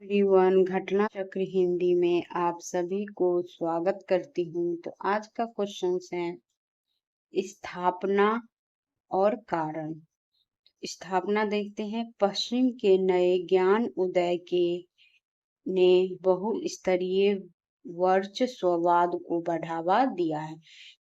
Everyone, घटना चक्र हिंदी में आप सभी को स्वागत करती हूँ। तो आज का क्वेश्चन है स्थापना और कारण। स्थापना देखते हैं। पश्चिम के नए ज्ञान उदय के ने बहुस्तरीय वर्चस्ववाद को बढ़ावा दिया है।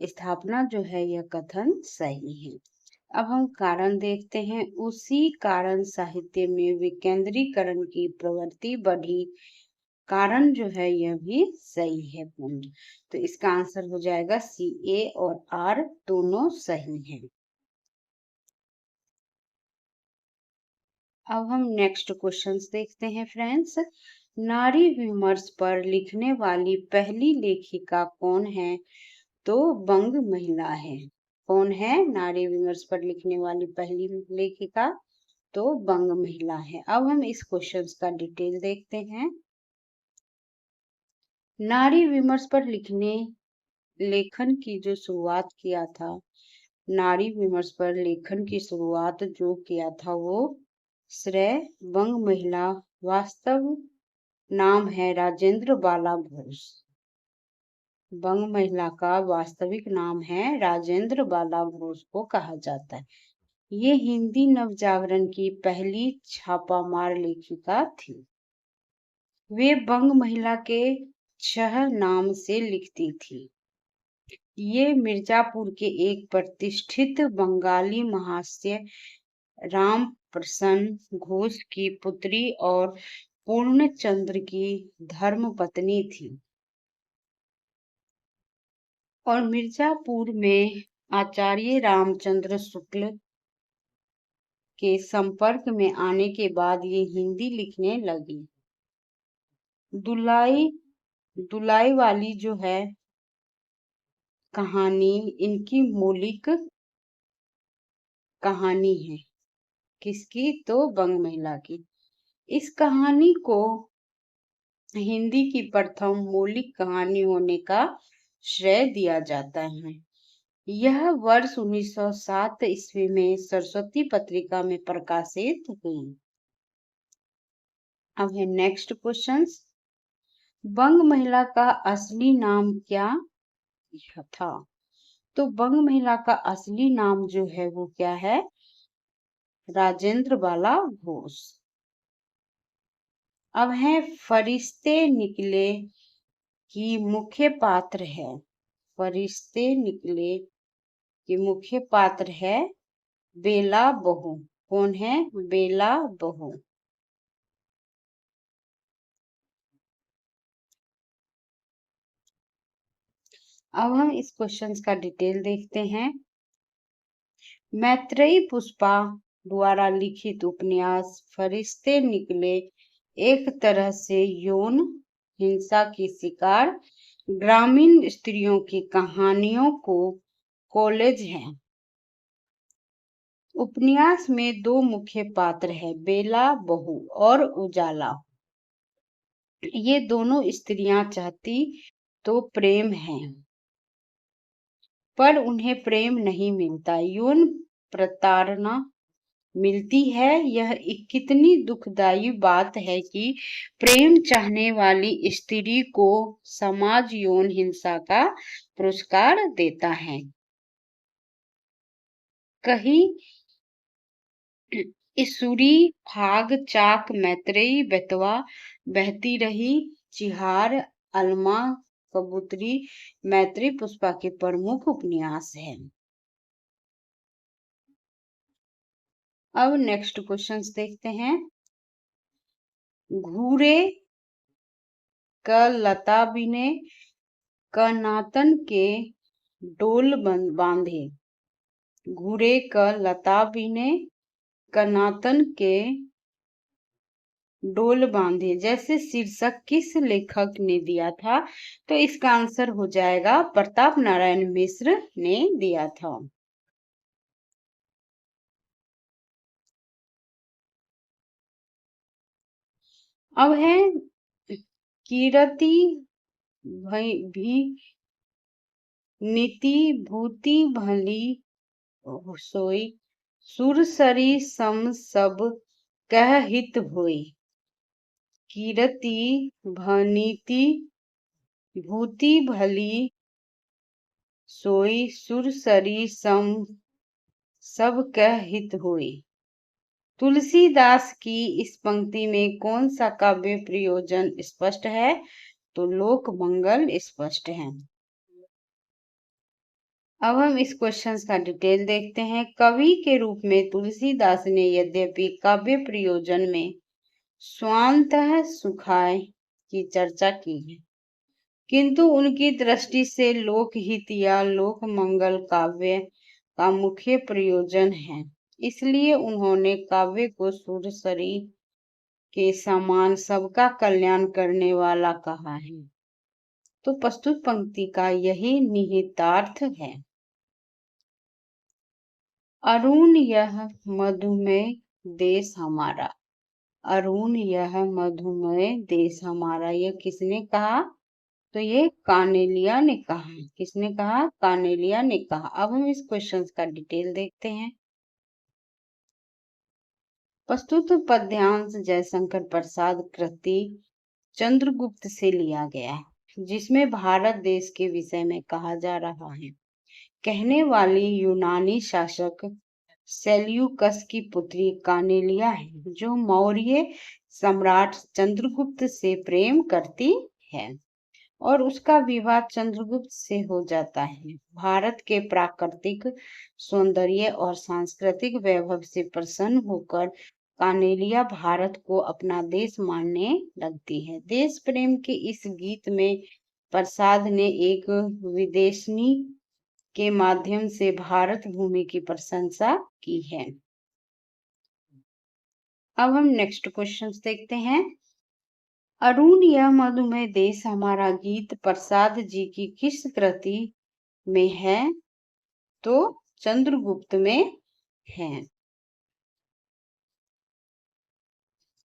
स्थापना जो है यह कथन सही है। अब हम कारण देखते हैं। उसी कारण साहित्य में विकेंद्रीकरण की प्रवृत्ति बढ़ी। कारण जो है यह भी सही है पॉइंट। तो इसका आंसर हो जाएगा सी। ए और आर दोनों सही हैं। अब हम नेक्स्ट क्वेश्चंस देखते हैं फ्रेंड्स। नारी विमर्श पर लिखने वाली पहली लेखिका कौन है? तो बंग महिला है। कौन है नारी विमर्श पर लिखने वाली पहली लेखिका? तो बंग महिला है। अब हम इस क्वेश्चंस का डिटेल देखते हैं। नारी विमर्श पर लेखन की जो शुरुआत किया था, नारी विमर्श पर लेखन की शुरुआत जो किया था वो श्रेय बंग महिला। वास्तव नाम है राजेंद्र बाला घोष। बंग महिला का वास्तविक नाम है राजेंद्र बाला घोष को कहा जाता है। ये हिंदी नवजागरण की पहली छापामार लेखिका थी। वे बंग महिला के छह नाम से लिखती थी। ये मिर्जापुर के एक प्रतिष्ठित बंगाली महाशय राम प्रसन्न घोष की पुत्री और पूर्णचंद्र की धर्मपत्नी थी और मिर्जापुर में आचार्य रामचंद्र शुक्ल के संपर्क में आने के बाद ये हिंदी लिखने लगी। दुलाई वाली जो है कहानी इनकी मौलिक कहानी है। किसकी? तो बंग महिला की। इस कहानी को हिंदी की प्रथम मौलिक कहानी होने का श्रेय दिया जाता है। यह वर्ष 1907 ईस्वी में सरस्वती पत्रिका में प्रकाशित हुई। अब है नेक्स्ट क्वेश्चन। बंग महिला का असली नाम क्या था? तो बंग महिला का असली नाम जो है वो क्या है? राजेंद्र बाला घोष। अब है फरिश्ते निकले की मुख्य पात्र है। फरिश्ते निकले की मुख्य पात्र है बेला बहू। कौन है? बेला बहू। अब हम इस क्वेश्चन का डिटेल देखते हैं। मैत्रेयी पुष्पा द्वारा लिखित उपन्यास फरिश्ते निकले एक तरह से यौन हिंसा की शिकार ग्रामीण स्त्रियों की कहानियों को कॉलेज है। उपन्यास में दो मुख्य पात्र हैं, बेला बहू और उजाला। ये दोनों स्त्रियां चाहती तो प्रेम है, पर उन्हें प्रेम नहीं मिलता, यौन प्रताड़ना मिलती है। यह एक कितनी दुखदाई बात है कि प्रेम चाहने वाली स्त्री को समाज यौन हिंसा का पुरस्कार देता है। कहीं इसुरी फाग चाक मैत्रेयी बेतवा बहती रही चिहार अलमा कबूतरी मैत्री पुष्पा के प्रमुख उपन्यास है। अब नेक्स्ट क्वेश्चंस देखते हैं। घूरे क लता बिने क नातन के डोल बांधे। घूरे क लता बिने क नातन के डोल बांधे जैसे शीर्षक किस लेखक ने दिया था? तो इसका आंसर हो जाएगा प्रताप नारायण मिश्र ने दिया था। अब है कीरति भी नीति भूति भली सोई सुरसरी सम सब कह हित होई। कीरति भनीति भूति भली सोई सुरसरी सम सब कह हित होई। तुलसीदास की इस पंक्ति में कौन सा काव्य प्रयोजन स्पष्ट है? तो लोक मंगल स्पष्ट है। अब हम इस क्वेश्चन का डिटेल देखते हैं। कवि के रूप में तुलसीदास ने यद्यपि काव्य प्रयोजन में स्वांतः सुखाय की चर्चा की है, किंतु उनकी दृष्टि से लोकहित या लोक मंगल काव्य का मुख्य प्रयोजन है। इसलिए उन्होंने काव्य को सुरसरी के समान सबका कल्याण करने वाला कहा है। तो प्रस्तुत पंक्ति का यही निहितार्थ है। अरुण यह मधुमेह देश हमारा। अरुण यह मधुमेह देश हमारा, यह किसने कहा? तो ये कार्नेलिया ने कहा। किसने कहा? कार्नेलिया ने कहा। अब हम इस क्वेश्चन का डिटेल देखते हैं। प्रस्तुत पद्यांश जयशंकर प्रसाद कृति चंद्रगुप्त से लिया गया है, जिसमें भारत देश के विषय में कहा जा रहा है। कहने वाली यूनानी शासक सेल्यूकस की पुत्री कार्नेलिया है, जो मौर्य सम्राट चंद्रगुप्त से प्रेम करती है और उसका विवाह चंद्रगुप्त से हो जाता है। भारत के प्राकृतिक सौंदर्य और सांस्कृतिक वैभव से प्रसन्न होकर कार्नेलिया भारत को अपना देश मानने लगती है। देश प्रेम के इस गीत में प्रसाद ने एक विदेशनी के माध्यम से भारत भूमि की प्रशंसा की है। अब हम नेक्स्ट क्वेश्चन देखते हैं। अरुण यह मधुमेह देश हमारा गीत प्रसाद जी की किस कृति में है? तो चंद्रगुप्त में है।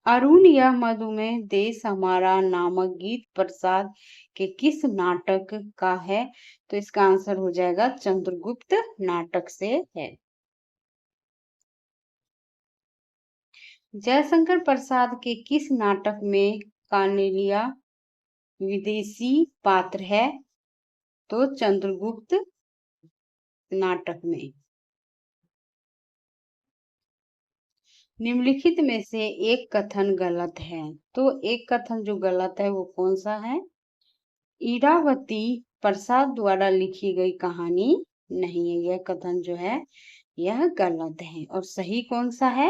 अरुण यह मधुमेह देश हमारा नामक गीत प्रसाद के किस नाटक का है? तो इसका आंसर हो जाएगा चंद्रगुप्त नाटक से है। जयशंकर प्रसाद के किस नाटक में कार्नेलिया विदेशी पात्र है? तो चंद्रगुप्त नाटक में। निम्नलिखित में से एक कथन गलत है। तो एक कथन जो गलत है वो कौन सा है? इरावती प्रसाद द्वारा लिखी गई कहानी नहीं है, यह कथन जो है यह गलत है। और सही कौन सा है?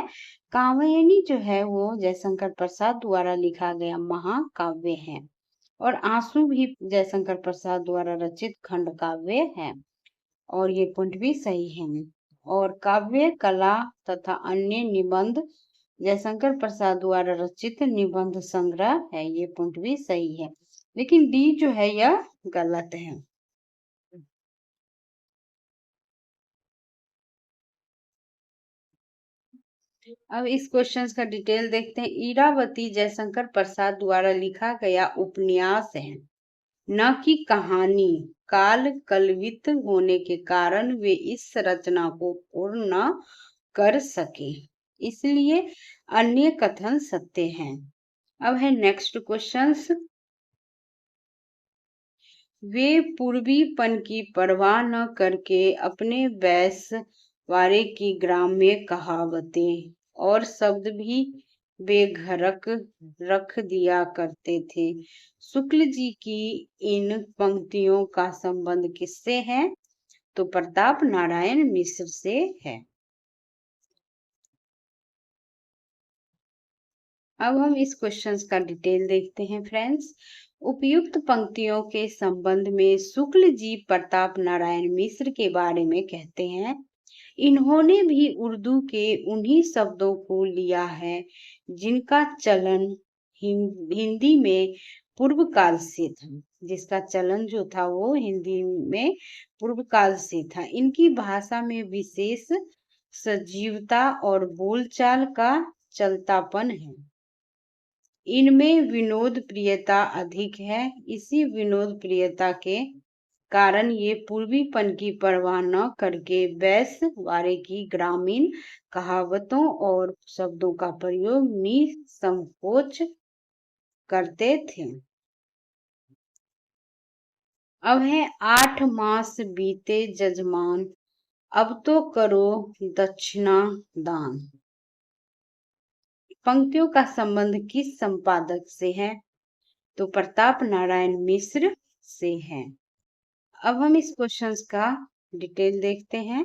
कात्यायनी जो है वो जयशंकर प्रसाद द्वारा लिखा गया महाकाव्य है और आंसू भी जयशंकर प्रसाद द्वारा रचित खंड काव्य है और ये पॉइंट भी सही है। और काव्य कला तथा अन्य निबंध जयशंकर प्रसाद द्वारा रचित निबंध संग्रह है, ये पॉइंट भी सही है, लेकिन डी जो है यह गलत है। अब इस क्वेश्चन का डिटेल देखते हैं। इरावती जयशंकर प्रसाद द्वारा लिखा गया उपन्यास है, न कि कहानी। काल कलवित होने के कारण वे इस रचना को पूर्ण न कर सके, इसलिए अन्य कथन सत्य हैं। अब है नेक्स्ट क्वेश्चन। वे पूर्वीपन की परवाह न करके अपने वैश्वारे की ग्राम्य कहावतें और शब्द भी बेघरक रख दिया करते थे। शुक्ल जी की इन पंक्तियों का संबंध किससे है? तो प्रताप नारायण मिश्र से है। अब हम इस क्वेश्चन का डिटेल देखते हैं फ्रेंड्स। उपयुक्त पंक्तियों के संबंध में शुक्ल जी प्रताप नारायण मिश्र के बारे में कहते हैं, इन्होंने भी उर्दू के उन्हीं शब्दों को लिया है जिनका चलन हिंदी में पूर्व काल से था। जिसका चलन जो था वो हिंदी में पूर्व काल से था। इनकी भाषा में विशेष सजीवता और बोलचाल का चलतापन है। इनमें विनोद प्रियता अधिक है। इसी विनोद प्रियता के कारण ये पूर्वीपन की परवाह न करके वैश्वारे की ग्रामीण कहावतों और शब्दों का प्रयोग निसंकोच करते थे। अब है 8 मास बीते जजमान, अब तो करो दक्षिणा दान। पंक्तियों का संबंध किस संपादक से है? तो प्रताप नारायण मिश्र से है। अब हम इस क्वेश्चन का डिटेल देखते हैं।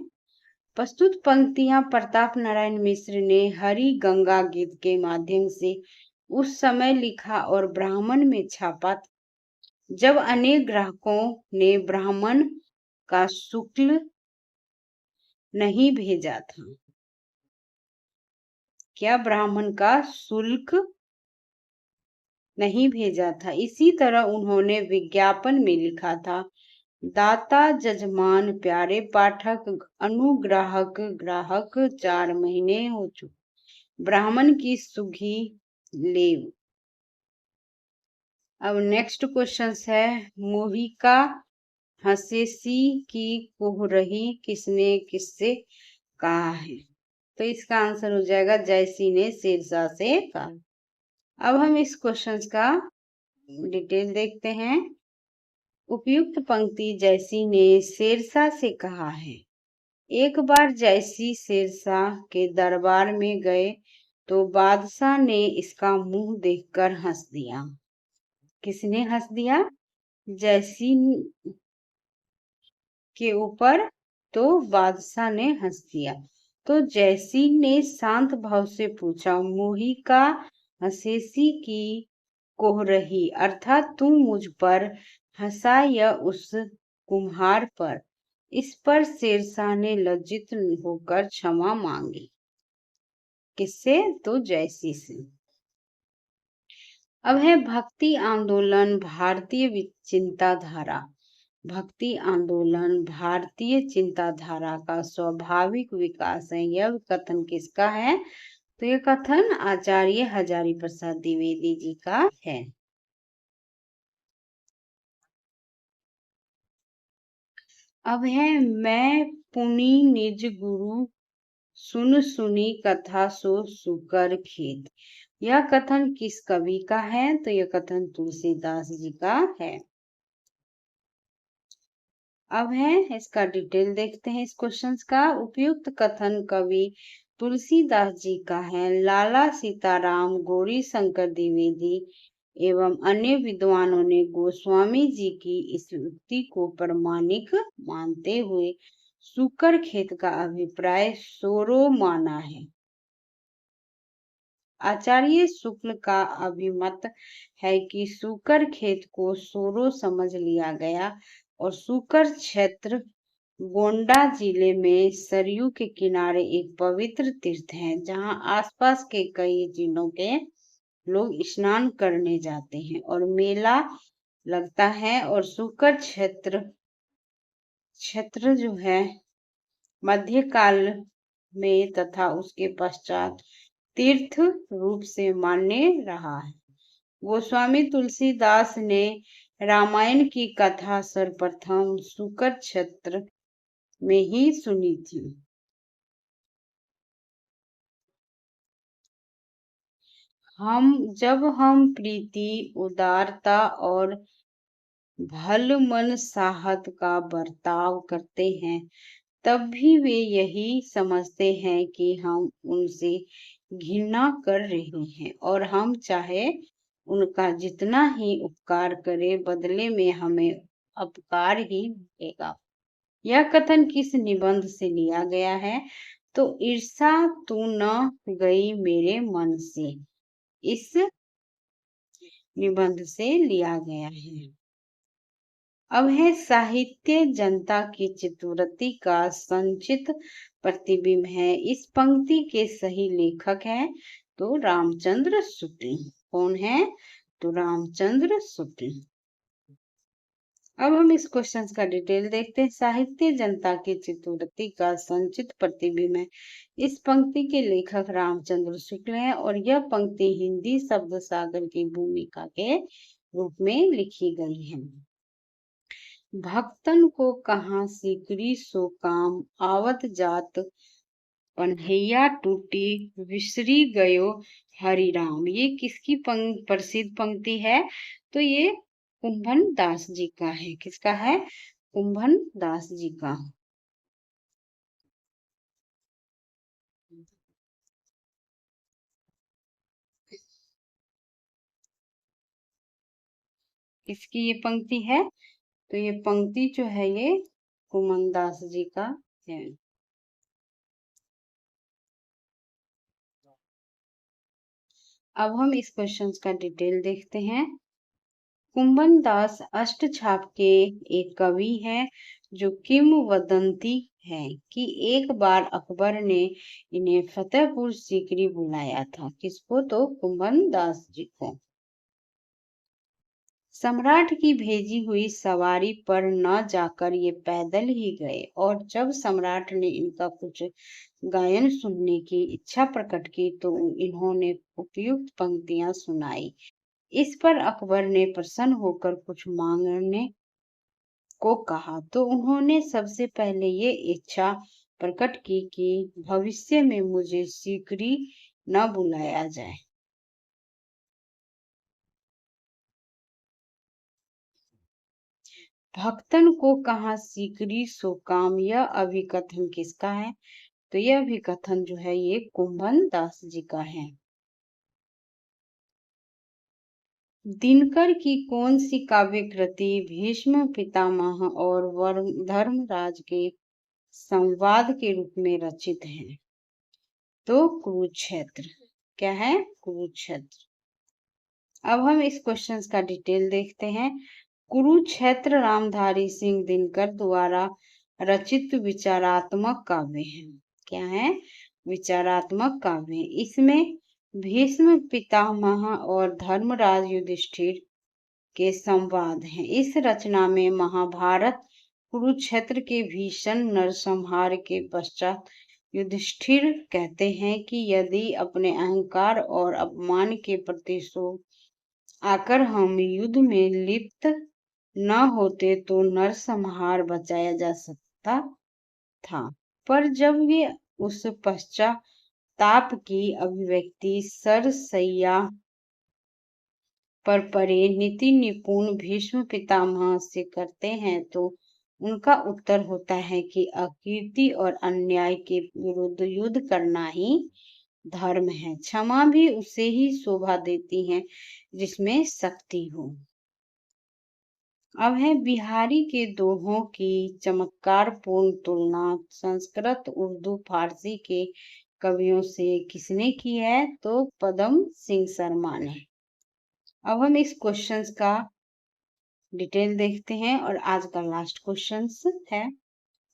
प्रस्तुत पंक्तियां प्रताप नारायण मिश्र ने हरि गंगा गीत के माध्यम से उस समय लिखा और ब्राह्मण में छापा जब अनेक ग्राहकों ने ब्राह्मण का शुल्क नहीं भेजा था। क्या ब्राह्मण का शुल्क नहीं भेजा था? इसी तरह उन्होंने विज्ञापन में लिखा था, दाता जजमान प्यारे पाठक अनुग्राहक ग्राहक 4 महीने हो चुके ब्राह्मण की सुघी लेव। अब नेक्स्ट क्वेश्चन है, मोहिका हंसेसी की कोहरही किसने किससे कहा है? तो इसका आंसर हो जाएगा जयसी ने शेरशाह से कहा। अब हम इस क्वेश्चन का डिटेल देखते हैं। उपयुक्त पंक्ति जयसी ने शेरशाह से कहा है। एक बार जयसी शेरशाह के दरबार में गए तो बादशाह ने इसका मुंह देखकर हंस दिया। किसने हंस दिया? जयसी के ऊपर तो बादशाह ने हंस दिया। तो जयसी ने शांत भाव से पूछा, मोहिका हंसेसी की कोहरही अर्थात तू मुझ पर हंसा या उस कुम्हार पर? इस पर शेरशाह ने लज्जित होकर क्षमा मांगी। किससे? तो जयसी से। अब है भक्ति आंदोलन भारतीय चिंताधारा। भक्ति आंदोलन भारतीय चिंताधारा का स्वाभाविक विकास है। यह कथन किसका है? तो यह कथन आचार्य हजारी प्रसाद द्विवेदी जी का है। अब है मैं पुनि निज गुरु सुन सुनी कथा सो सुकर खेत। यह कथन किस कवि का है? तो यह कथन तुलसीदास जी का है। अब है इसका डिटेल देखते हैं इस क्वेश्चन का। उपयुक्त कथन कवि तुलसीदास जी का है। लाला सीताराम गौरी शंकर द्विवेदी एवं अन्य विद्वानों ने गोस्वामी जी की इस उक्ति को प्रमाणिक मानते हुए सुकर खेत का अभिप्राय सोरो माना है। आचार्य शुक्ल का अभिमत है कि सुकर खेत को सोरो समझ लिया गया और सुकर क्षेत्र गोंडा जिले में सरयू के किनारे एक पवित्र तीर्थ है, जहां आसपास के कई जिलों के लोग स्नान करने जाते हैं और मेला लगता है। और सुकर क्षेत्र जो है मध्यकाल में तथा उसके पश्चात तीर्थ रूप से मान्य रहा है। गोस्वामी तुलसीदास ने रामायण की कथा सर्वप्रथम सुकर क्षेत्र में ही सुनी थी। जब हम प्रीति उदारता और भल मन साहत का बर्ताव करते हैं तब भी वे यही समझते हैं कि हम उनसे घृणा कर रहे हैं और हम चाहे उनका जितना ही उपकार करें बदले में हमें अपकार ही मिलेगा। यह कथन किस निबंध से लिया गया है? तो ईर्षा तू न गई मेरे मन से, इस निबंध से लिया गया है। अब है साहित्य जनता की चित्तवृत्ति का संचित प्रतिबिंब है। इस पंक्ति के सही लेखक हैं तो रामचंद्र शुक्ल। कौन है? तो रामचंद्र शुक्ल। अब हम इस क्वेश्चन का डिटेल देखते हैं। साहित्य जनता की चित्तवृत्ति का संचित प्रतिबिंब है। इस पंक्ति के लेखक रामचंद्र शुक्ल हैं और यह पंक्ति हिंदी शब्द सागर की भूमिका के रूप में लिखी गई है। भक्तन को कहाँ सिकरी सो काम आवत जात पन्हैया टूटी विसरी गयो हरि राम। ये किसकी प्रसिद्ध पंक्ति है? तो ये कुंभन दास जी का है। किसका है? कुंभन दास जी का। किसकी ये पंक्ति है? तो ये पंक्ति जो है ये कुंभन दास जी का है। अब हम इस क्वेश्चन का डिटेल देखते हैं। कुंभन दास अष्टछाप के एक कवि हैं जो किंवदंती है कि एक बार अकबर ने इन्हें फतेहपुर सीकरी बुलाया था। किसको? तो कुंभन दास जी को। सम्राट की भेजी हुई सवारी पर न जाकर ये पैदल ही गए और जब सम्राट ने इनका कुछ गायन सुनने की इच्छा प्रकट की तो इन्होंने उपयुक्त पंक्तियां सुनाई। इस पर अकबर ने प्रसन्न होकर कुछ मांगने को कहा तो उन्होंने सबसे पहले ये इच्छा प्रकट की कि भविष्य में मुझे सीकरी न बुलाया जाए। भक्तन को कहा सीकरी सो काम। यह अभिकथन किसका है? तो यह अभिकथन जो है ये कुंभन दास जी का है। दिनकर की कौन सी काव्य कृति भीष्म पितामह और धर्मराज के संवाद के रूप में रचित है? तो कुरुक्षेत्र। क्या है? कुरुक्षेत्र। अब हम इस क्वेश्चन का डिटेल देखते हैं। कुरुक्षेत्र रामधारी सिंह दिनकर द्वारा रचित विचारात्मक काव्य है। क्या है? विचारात्मक काव्य। इसमें भीष्म पितामह और धर्मराज युधिष्ठिर के संवाद हैं। इस रचना में महाभारत कुरुक्षेत्र के भीषण नरसंहार के पश्चात युधिष्ठिर कहते हैं कि यदि अपने अहंकार और अपमान के प्रतिशोध आकर हम युद्ध में लिप्त न होते तो नरसंहार बचाया जा सकता था। पर जब वे उस पश्चाताप की अभिव्यक्ति सरसैया पर परे नीति निपुण भीष्म पितामह से करते हैं तो उनका उत्तर होता है कि अकीर्ति और अन्याय के विरुद्ध युद्ध करना ही धर्म है। क्षमा भी उसे ही शोभा देती है जिसमें शक्ति हो। अब है बिहारी के दोहों की चमत्कार पूर्ण तुलना संस्कृत उर्दू फारसी के कवियों से किसने की है? तो पदम सिंह शर्मा ने। अब हम इस क्वेश्चन का डिटेल देखते हैं और आज का लास्ट क्वेश्चन है।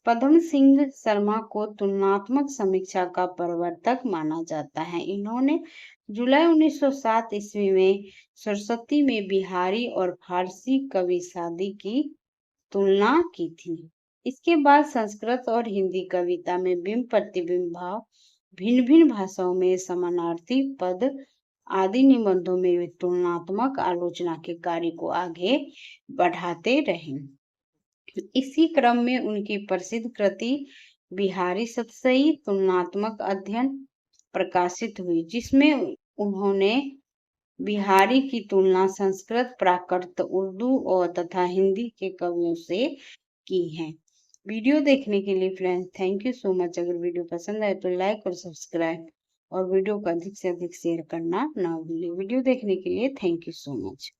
पदम सिंह शर्मा को तुलनात्मक समीक्षा का प्रवर्तक माना जाता है। इन्होंने जुलाई 1907 ईस्वी में सरस्वती में बिहारी और फारसी कवि सादी की तुलना की थी। इसके बाद संस्कृत और हिंदी कविता में बिंब प्रतिबिंब भाव भिन्न भिन्न भाषाओं में समानार्थी पद आदि निबंधों में तुलनात्मक आलोचना के कार्य को आगे बढ़ाते रहे। इसी क्रम में उनकी प्रसिद्ध कृति बिहारी सतसई तुलनात्मक अध्ययन प्रकाशित हुई जिसमें उन्होंने बिहारी की तुलना संस्कृत प्राकृत उर्दू और तथा हिंदी के कवियों से की है। वीडियो देखने के लिए friends thank you so much. अगर वीडियो पसंद आए तो लाइक और सब्सक्राइब और वीडियो को अधिक से अधिक शेयर करना ना भूलें। वीडियो देखने के लिए थैंक यू सो मच।